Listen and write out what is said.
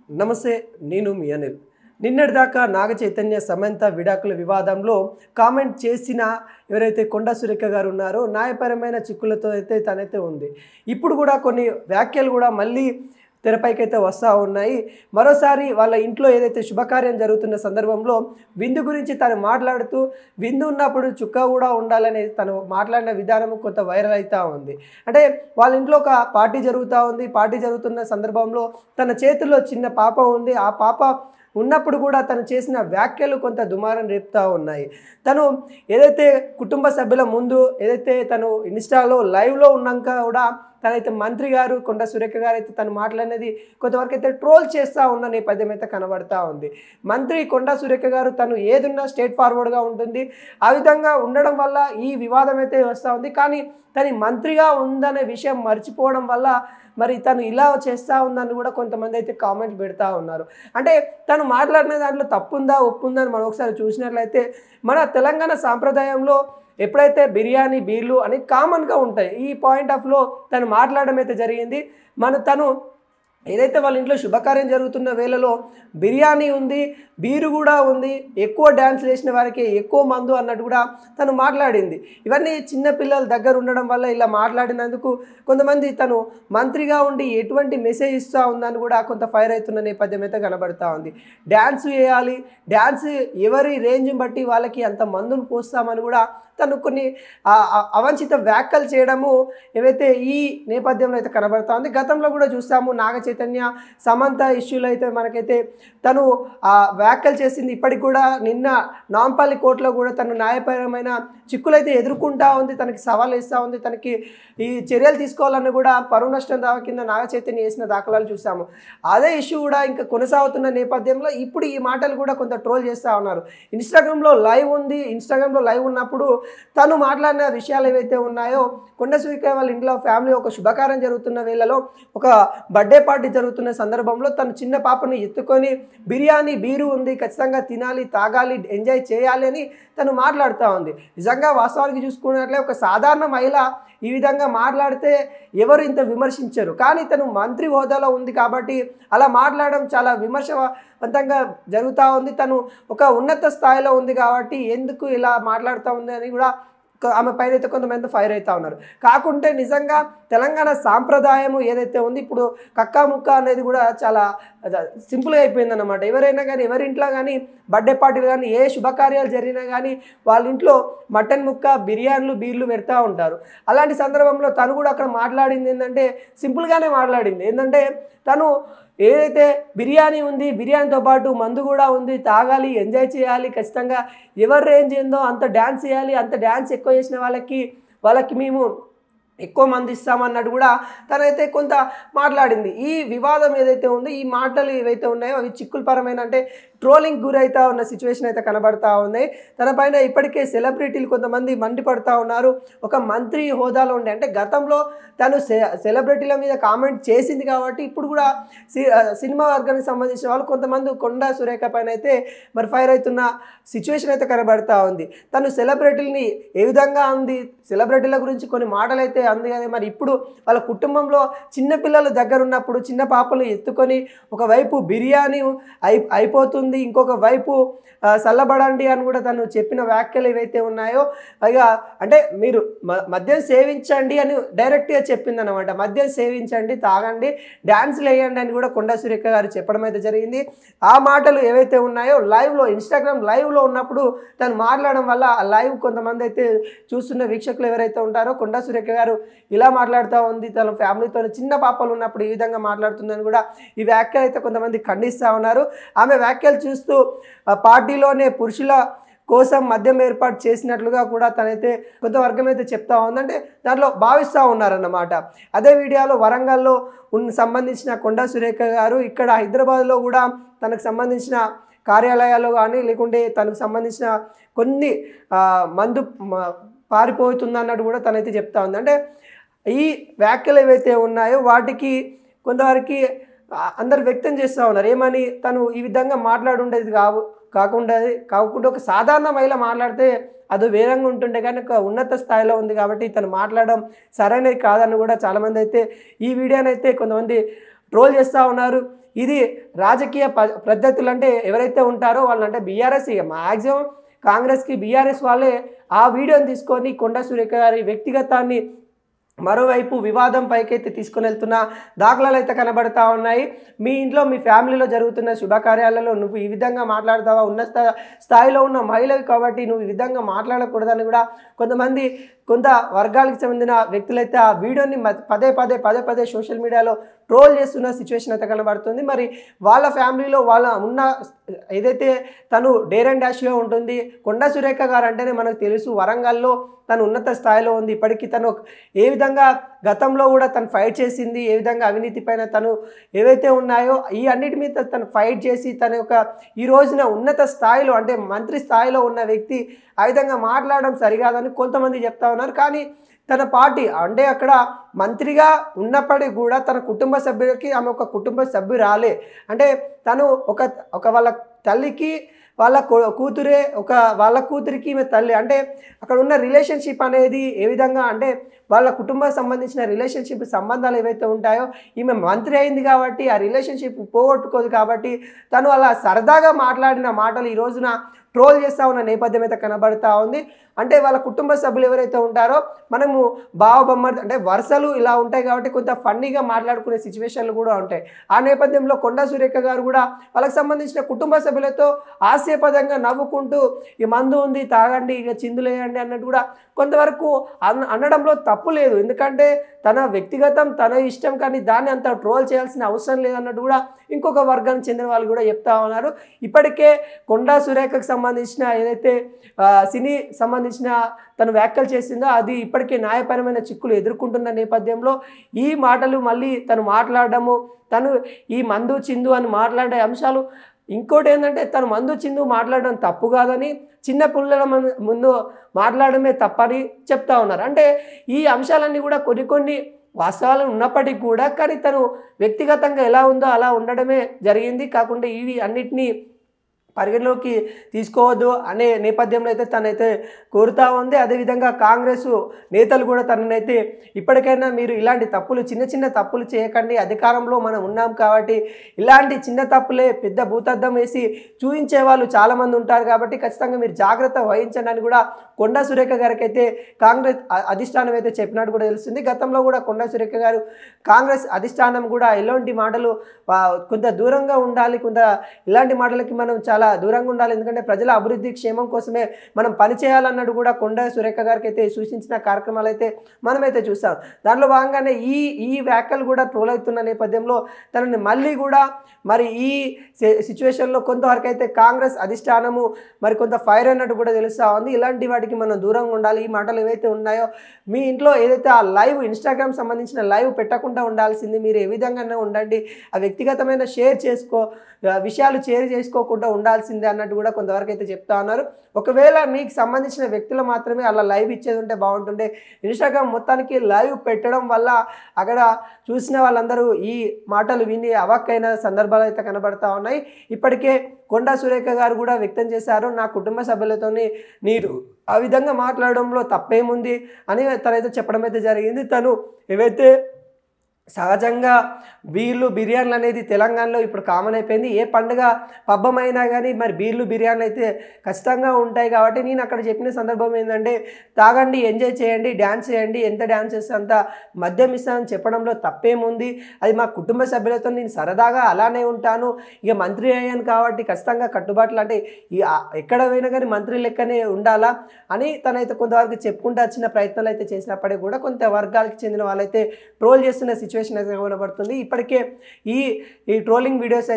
నమస్తే, నేను మీ అనిల్. నిన్నటిదాకా నాగ చైతన్య సమంత విడాకుల వివాదంలో కామెంట్ చేసిన ఎవరైతే కొండా సురేఖ గారు ఉన్నారో న్యాయపరమైన చిక్కులతో అయితే తనైతే ఉంది. ఇప్పుడు కూడా కొన్ని వ్యాఖ్యలు కూడా మళ్ళీ తెరపైకైతే వస్తూ ఉన్నాయి. మరోసారి వాళ్ళ ఇంట్లో ఏదైతే శుభకార్యం జరుగుతున్న సందర్భంలో విందు గురించి తను మాట్లాడుతూ విందు ఉన్నప్పుడు చుక్క కూడా ఉండాలనేది తను మాట్లాడిన విధానం కొంత వైరల్ అవుతూ ఉంది. అంటే వాళ్ళ ఇంట్లో ఒక పార్టీ జరుగుతూ ఉంది. పార్టీ జరుగుతున్న సందర్భంలో తన చేతుల్లో చిన్న పాప ఉంది. ఆ పాప ఉన్నప్పుడు కూడా తను చేసిన వ్యాఖ్యలు కొంత దుమారం రేపుతూ ఉన్నాయి. తను ఏదైతే కుటుంబ సభ్యుల ముందు ఏదైతే తను ఇన్స్టాలో లైవ్లో ఉన్నాక కూడా తనైతే మంత్రి గారు కొండా సురేఖ గారు అయితే తను మాట్లాడినది కొంతవరకు అయితే ట్రోల్ చేస్తూ ఉన్న నేపథ్యం అయితే కనబడతా ఉంది. మంత్రి కొండా సురేఖ గారు తను ఏదున్నా స్ట్రేట్ ఫార్వర్డ్గా ఉంటుంది. ఆ విధంగా ఉండడం వల్ల ఈ వివాదం అయితే వస్తూ ఉంది. కానీ తను మంత్రిగా ఉందనే విషయం మర్చిపోవడం వల్ల మరి తను ఇలా చేస్తూ ఉందని కూడా కొంతమంది అయితే కామెంట్ పెడతా ఉన్నారు. అంటే తను మాట్లాడిన దాంట్లో తప్పుందా ఒప్పుందా అని మనం ఒకసారి చూసినట్లయితే మన తెలంగాణ సాంప్రదాయంలో ఎప్పుడైతే బిర్యానీ బీర్లు అని కామన్గా ఉంటాయి. ఈ పాయింట్ ఆఫ్లో తను మాట్లాడడం అయితే జరిగింది. తను ఏదైతే వాళ్ళ ఇంట్లో శుభకార్యం జరుగుతున్న వేళలో బిర్యానీ ఉంది, బీరు కూడా ఉంది, ఎక్కువ డ్యాన్స్ వేసిన వారికి ఎక్కువ మందు అన్నట్టు కూడా తను మాట్లాడింది. ఇవన్నీ చిన్నపిల్లల దగ్గర ఉండడం వల్ల ఇలా మాట్లాడినందుకు కొంతమంది తను మంత్రిగా ఉండి ఎటువంటి మెసేజ్ ఇస్తూ ఉందని కూడా కొంత ఫైర్ అవుతున్న నేపథ్యం అయితే కనబడతా ఉంది. డ్యాన్స్ వేయాలి, డ్యాన్స్ ఎవరి రేంజ్ బట్టి వాళ్ళకి అంత మందును పోస్తామని కూడా తను కొన్ని అవంచిత వ్యాఖ్యలు చేయడము ఏవైతే ఈ నేపథ్యంలో అయితే కనబడతా ఉంది. గతంలో కూడా చూసాము నాగ చైతన్య సమంత ఇష్యూలో అయితే మనకైతే తను వ్యాఖ్యలు చేసింది. ఇప్పటికి కూడా నిన్న నాంపల్లి కోర్టులో కూడా తను న్యాయపరమైన చిక్కులైతే ఎదుర్కొంటా ఉంది. తనకి సవాల్ ఇస్తూ ఉంది. తనకి ఈ చర్యలు తీసుకోవాలని కూడా పరువు నష్టం దావా కింద నాగ చైతన్య వేసిన దాఖలాలు చూసాము. అదే ఇష్యూ కూడా ఇంకా కొనసాగుతున్న నేపథ్యంలో ఇప్పుడు ఈ మాటలు కూడా కొంత ట్రోల్ చేస్తూ ఉన్నారు. ఇన్స్టాగ్రామ్లో లైవ్ ఉంది. ఇన్స్టాగ్రామ్లో లైవ్ ఉన్నప్పుడు తను మాట్లాడిన విషయాలు ఏవైతే ఉన్నాయో కొండా సురేఖ వాళ్ళ ఇంట్లో ఫ్యామిలీ ఒక శుభకార్యం జరుగుతున్న వేళలో ఒక బర్త్డే పార్టీ జరుగుతున్న సందర్భంలో తను చిన్న పాపను ఎత్తుకొని బిర్యానీ బీరు ఉంది, ఖచ్చితంగా తినాలి, తాగాలి, ఎంజాయ్ చేయాలి అని తను మాట్లాడుతూ ఉంది. నిజంగా వాస్తవానికి చూసుకున్నట్లే ఒక సాధారణ మహిళ ఈ విధంగా మాట్లాడితే ఎవరు ఇంత విమర్శించరు. కానీ తను మంత్రి హోదాలో ఉంది కాబట్టి అలా మాట్లాడడం చాలా విమర్శవంతంగా జరుగుతూ ఉంది. తను ఒక ఉన్నత స్థాయిలో ఉంది కాబట్టి ఎందుకు ఇలా మాట్లాడుతూ ఉంది అని కూడా ఆమె పైన అయితే కొంతమంది ఫైర్ అవుతూ ఉన్నారు. కాకుంటే నిజంగా తెలంగాణ సాంప్రదాయము ఏదైతే ఉంది ఇప్పుడు కక్కా ముక్క అనేది కూడా చాలా సింపుల్గా అయిపోయిందన్నమాట. ఎవరైనా కానీ ఎవరింట్లో కానీ బర్త్డే పార్టీలు కానీ ఏ శుభకార్యాలు జరిగినా కానీ వాళ్ళ ఇంట్లో మటన్ ముక్క, బిర్యానీలు, బీర్లు పెడతా ఉంటారు. అలాంటి సందర్భంలో తను కూడా అక్కడ మాట్లాడింది ఏంటంటే సింపుల్గానే మాట్లాడింది. ఏంటంటే తను ఏదైతే బిర్యానీ ఉంది, బిర్యానీతో పాటు మందు కూడా ఉంది, తాగాలి, ఎంజాయ్ చేయాలి, ఖచ్చితంగా ఎవరి రేంజ్ ఏందో అంత డ్యాన్స్ చేయాలి, అంత డ్యాన్స్ ఎక్కువ చేసిన వాళ్ళకి మేము ఎక్కువ మంది ఇస్తామన్నట్టు కూడా తనైతే కొంత మాట్లాడింది. ఈ వివాదం ఏదైతే ఉందో ఈ మాటలు ఏవైతే ఉన్నాయో అవి చిక్కుల పరమైన అంటే ట్రోలింగ్ గురైతా ఉన్న సిచ్యువేషన్ అయితే కనబడతా ఉంది. తన పైన ఇప్పటికే సెలబ్రిటీలు కొంతమంది మండిపడతా ఉన్నారు. ఒక మంత్రి హోదాలో ఉండే అంటే గతంలో తను సెలబ్రిటీల మీద కామెంట్ చేసింది కాబట్టి ఇప్పుడు కూడా సినిమా వర్గానికి సంబంధించిన వాళ్ళు కొంతమంది కొండా సురేఖ పైన అయితే మరి ఫైర్ అవుతున్న సిచ్యువేషన్ అయితే కనబడతా ఉంది. తను సెలబ్రిటీలని ఏ విధంగా అంది, సెలబ్రిటీల గురించి కొన్ని మాటలు అయితే అంది కదా. మరి ఇప్పుడు వాళ్ళ కుటుంబంలో చిన్నపిల్లలు దగ్గర ఉన్నప్పుడు చిన్న పాపలు ఎత్తుకొని ఒకవైపు బిర్యానీ అయిపోతుంది, ఇంకొక వైపు చల్లబడండి అని కూడా తను చెప్పిన వ్యాఖ్యలు ఏవైతే ఉన్నాయో ఇక అంటే మీరు మద్యం సేవించండి అని డైరెక్ట్గా చెప్పింది అనమాట. మద్యం సేవించండి, తాగండి, డ్యాన్స్లు వేయండి అని కూడా కొండా సురేఖ గారు చెప్పడం అయితే జరిగింది. ఆ మాటలు ఏవైతే ఉన్నాయో లైవ్లో ఇన్స్టాగ్రామ్ లైవ్లో ఉన్నప్పుడు తను మాట్లాడడం వల్ల ఆ లైవ్ కొంతమంది అయితే చూస్తున్న వీక్షకులు ఎవరైతే ఉంటారో కొండా సురేఖ గారు ఇలా మాట్లాడుతూ ఉంది, తన ఫ్యామిలీతో చిన్న పాపలు ఉన్నప్పుడు ఈ విధంగా మాట్లాడుతుందని కూడా ఈ వ్యాఖ్యలు అయితే కొంతమంది ఖండిస్తూ ఉన్నారు. ఆమె వ్యాఖ్యలు చూస్తూ పార్టీలోనే పురుషుల కోసం మద్యం ఏర్పాటు చేసినట్లుగా కూడా తనైతే కొంతవర్గం అయితే చెప్తా ఉందంటే దాంట్లో భావిస్తూ ఉన్నారన్నమాట. అదే వీడియోలో వరంగల్లో సంబంధించిన కొండా సురేఖ గారు ఇక్కడ హైదరాబాద్లో కూడా తనకు సంబంధించిన కార్యాలయాల్లో కానీ లేకుంటే తనకు సంబంధించిన కొన్ని మందు పారిపోతుందన్నట్టు కూడా తనైతే చెప్తా ఉంది. అంటే ఈ వ్యాఖ్యలు ఏవైతే ఉన్నాయో వాటికి కొంతవరకు అందరు వ్యక్తం చేస్తూ ఉన్నారు. ఏమని తను ఈ విధంగా మాట్లాడుండేది కాకుండా ఒక సాధారణ మహిళ మాట్లాడితే అది వేరంగా ఉంటుండే కానీ ఒక ఉన్నత స్థాయిలో ఉంది కాబట్టి తను మాట్లాడడం సరైనది కాదని కూడా చాలామంది అయితే ఈ వీడియోని అయితే కొంతమంది ట్రోల్ చేస్తూ ఉన్నారు. ఇది రాజకీయ పద్ధతులు అంటే ఎవరైతే ఉంటారో వాళ్ళంటే బీఆర్ఎస్ మ్యాక్సిమం కాంగ్రెస్కి బీఆర్ఎస్ వాళ్ళే ఆ వీడియోని తీసుకొని కొండా సురేఖ గారి వ్యక్తిగతాన్ని మరోవైపు వివాదం పైకైతే తీసుకుని వెళ్తున్న దాఖలాలు అయితే కనబడతా ఉన్నాయి. మీ ఇంట్లో మీ ఫ్యామిలీలో జరుగుతున్న శుభకార్యాలలో నువ్వు ఈ విధంగా మాట్లాడతావా, స్థాయిలో ఉన్న మహిళవి కాబట్టి నువ్వు ఈ విధంగా మాట్లాడకూడదని కూడా కొంత వర్గాలకు చెందిన వ్యక్తులైతే ఆ వీడియోని పదే పదే సోషల్ మీడియాలో ట్రోల్ చేస్తున్న సిచ్యువేషన్ అయితే కనబడుతుంది. మరి వాళ్ళ ఫ్యామిలీలో వాళ్ళ ఉన్న ఏదైతే తను డేర్ అండ్ డాష్గా ఉంటుంది, కొండా సురేఖ గారు అంటేనే మనకు తెలుసు వరంగల్లో తను ఉన్నత స్థాయిలో ఉంది. ఇప్పటికీ తను ఏ విధంగా గతంలో కూడా తను ఫైట్ చేసింది, ఏ విధంగా అవినీతి పైన తను ఏవైతే ఉన్నాయో ఈ అన్నిటి మీద తను ఫైట్ చేసి తన యొక్క ఈ రోజున ఉన్నత స్థాయిలో అంటే మంత్రి స్థాయిలో ఉన్న వ్యక్తి ఆ విధంగా మాట్లాడడం సరికాదని కొంతమంది చెప్తా ఉన్నారు. కానీ తన పార్టీ అంటే అక్కడ మంత్రిగా ఉన్నప్పటికీ కూడా తన కుటుంబ సభ్యులకి ఆమె ఒక కుటుంబ సభ్యురాలే. అంటే తను ఒక వాళ్ళ తల్లికి వాళ్ళ కూతురే వాళ్ళ కూతురికి ఈమె తల్లి. అంటే అక్కడ ఉన్న రిలేషన్షిప్ అనేది ఏ విధంగా అంటే వాళ్ళ కుటుంబానికి సంబంధించిన రిలేషన్షిప్ సంబంధాలు ఏవైతే ఉంటాయో ఈమె మంత్రి అయింది కాబట్టి ఆ రిలేషన్షిప్ పోగొట్టుకోదు కాబట్టి తను అలా సరదాగా మాట్లాడిన మాటలు ఈ రోజున ట్రోల్ చేస్తూ ఉన్న నేపథ్యం అయితే కనబడతా ఉంది. అంటే వాళ్ళ కుటుంబ సభ్యులు ఎవరైతే ఉంటారో మనము బావబొమ్మర్ది అంటే వరుసలు ఇలా ఉంటాయి కాబట్టి కొంత ఫన్నీగా మాట్లాడుకునే సిచ్యువేషన్లు కూడా ఉంటాయి. ఆ నేపథ్యంలో కొండా సురేఖ గారు కూడా వాళ్ళకి సంబంధించిన కుటుంబ సభ్యులతో హాస్యపదంగా నవ్వుకుంటూ ఈ మందు ఉంది తాగండి ఇక చిందులేయండి అన్నట్టు కూడా కొంతవరకు అనడంలో తప్పు లేదు. ఎందుకంటే తన వ్యక్తిగతం తన ఇష్టం, కానీ దాన్ని అంత ట్రోల్ చేయాల్సిన అవసరం లేదన్నట్టు కూడా ఇంకొక వర్గానికి చెందిన వాళ్ళు కూడా చెప్తా ఉన్నారు. ఇప్పటికే కొండా సురేఖకు సంబంధించిన ఏదైతే సినీ సంబంధించిన తను వ్యాఖ్యలు చేసిందో అది ఇప్పటికే న్యాయపరమైన చిక్కులు ఎదుర్కొంటున్న నేపథ్యంలో ఈ మాటలు మళ్ళీ తను మాట్లాడడము, తను ఈ మందు చిందు అని మాట్లాడే అంశాలు, ఇంకోటి ఏంటంటే తను మందు చిందు మాట్లాడడం తప్పు కాదని చిన్న పిల్లల ముందు మాట్లాడమే తప్పని చెప్తా ఉన్నారు. అంటే ఈ అంశాలన్నీ కూడా కొన్ని వాస్తవాలు ఉన్నప్పటికీ కూడా కానీ తను వ్యక్తిగతంగా ఎలా ఉందో అలా ఉండడమే జరిగింది. కాకుండా ఇవి అన్నిటినీ పరిగణలోకి తీసుకోవద్దు అనే నేపథ్యంలో అయితే తనైతే కోరుతా ఉంది. అదేవిధంగా కాంగ్రెస్ నేతలు కూడా తననైతే ఇప్పటికైనా మీరు ఇలాంటి తప్పులు చిన్న తప్పులు చేయకండి, అధికారంలో మనం ఉన్నాం కాబట్టి ఇలాంటి చిన్న తప్పులే పెద్ద భూతద్దం వేసి చూపించే వాళ్ళు చాలామంది ఉంటారు కాబట్టి ఖచ్చితంగా మీరు జాగ్రత్త వహించండి అని కూడా కొండా సురేఖ గారికి అయితే కాంగ్రెస్ అధిష్టానం అయితే చెప్పినట్టు కూడా తెలుస్తుంది. గతంలో కూడా కొండా సురేఖ గారు కాంగ్రెస్ అధిష్టానం కూడా ఎలాంటి మాటలు కొంత దూరంగా ఉండాలి, కొంత ఇలాంటి మాటలకి మనం చాలా దూరంగా ఉండాలి, ఎందుకంటే ప్రజల అభివృద్ధి క్షేమం కోసమే మనం పనిచేయాలన్నట్టు కూడా కొండా సురేఖ గారికి అయితే సూచించిన కార్యక్రమాలు అయితే మనమైతే చూస్తాం. దానిలో భాగంగానే ఈ వ్యాఖ్యలు కూడా ట్రోల్ అవుతున్న నేపథ్యంలో తనని మళ్ళీ కూడా మరి ఈ సిచ్యువేషన్లో కొంతవరకు అయితే కాంగ్రెస్ అధిష్టానము మరి కొంత ఫైర్ అన్నట్టు కూడా తెలుస్తూ ఉంది. ఇలాంటి వాటికి మనం దూరంగా ఉండాలి. ఈ మాటలు ఏవైతే ఉన్నాయో మీ ఇంట్లో ఏదైతే ఆ లైవ్ ఇన్స్టాగ్రామ్ సంబంధించిన లైవ్ పెట్టకుండా ఉండాల్సింది మీరు ఏ విధంగానే ఉండండి, ఆ వ్యక్తిగతమైన విషయాలు షేర్ చేసుకోకుండా ఉండాల్సిందే అన్నట్టు కూడా కొంతవరకు అయితే చెప్తా ఉన్నారు. ఒకవేళ మీకు సంబంధించిన వ్యక్తులు మాత్రమే అలా లైవ్ ఇచ్చేది ఉంటే బాగుంటుండే. ఇన్స్టాగ్రామ్ మొత్తానికి లైవ్ పెట్టడం వల్ల అక్కడ చూసిన వాళ్ళందరూ ఈ మాటలు విని అవాక్కైన సందర్భాలు అయితే కనబడతా ఉన్నాయి. ఇప్పటికే కొండా సురేఖ గారు కూడా వ్యక్తం చేశారు, నా కుటుంబ సభ్యులతోని నీరు ఆ విధంగా మాట్లాడడంలో తప్పేముంది అని తనైతే చెప్పడం అయితే జరిగింది. తను ఏవైతే సహజంగా బీర్లు బిర్యానీలు అనేది తెలంగాణలో ఇప్పుడు కామన్ అయిపోయింది. ఏ పండుగ పబ్బమైనా కానీ మరి బీర్లు బిర్యానీలు అయితే ఖచ్చితంగా ఉంటాయి కాబట్టి నేను అక్కడ చెప్పిన సందర్భం ఏంటంటే తాగండి, ఎంజాయ్ చేయండి, డ్యాన్స్ చేయండి, ఎంత డ్యాన్స్ చేస్తే అంత మద్యం ఇస్తానని చెప్పడంలో తప్పేముంది, అది మా కుటుంబ సభ్యులతో నేను సరదాగా అలానే ఉంటాను, ఇక మంత్రి అయ్యాను కాబట్టి ఖచ్చితంగా కట్టుబాట్లు అంటే ఎక్కడ పోయినా కానీ మంత్రి లెక్కనే ఉండాలా అని తనైతే కొంతవరకు చెప్పుకుంటూ వచ్చిన ప్రయత్నాలు అయితే చేసినప్పటికీ కూడా కొంత వర్గాలకు చెందిన వాళ్ళైతే ట్రోల్ చేస్తున్న సిచ్యువేషన్ అయితే కనబడుతుంది. ఇప్పటికే ఈ ట్రోలింగ్ వీడియోస్ అయితే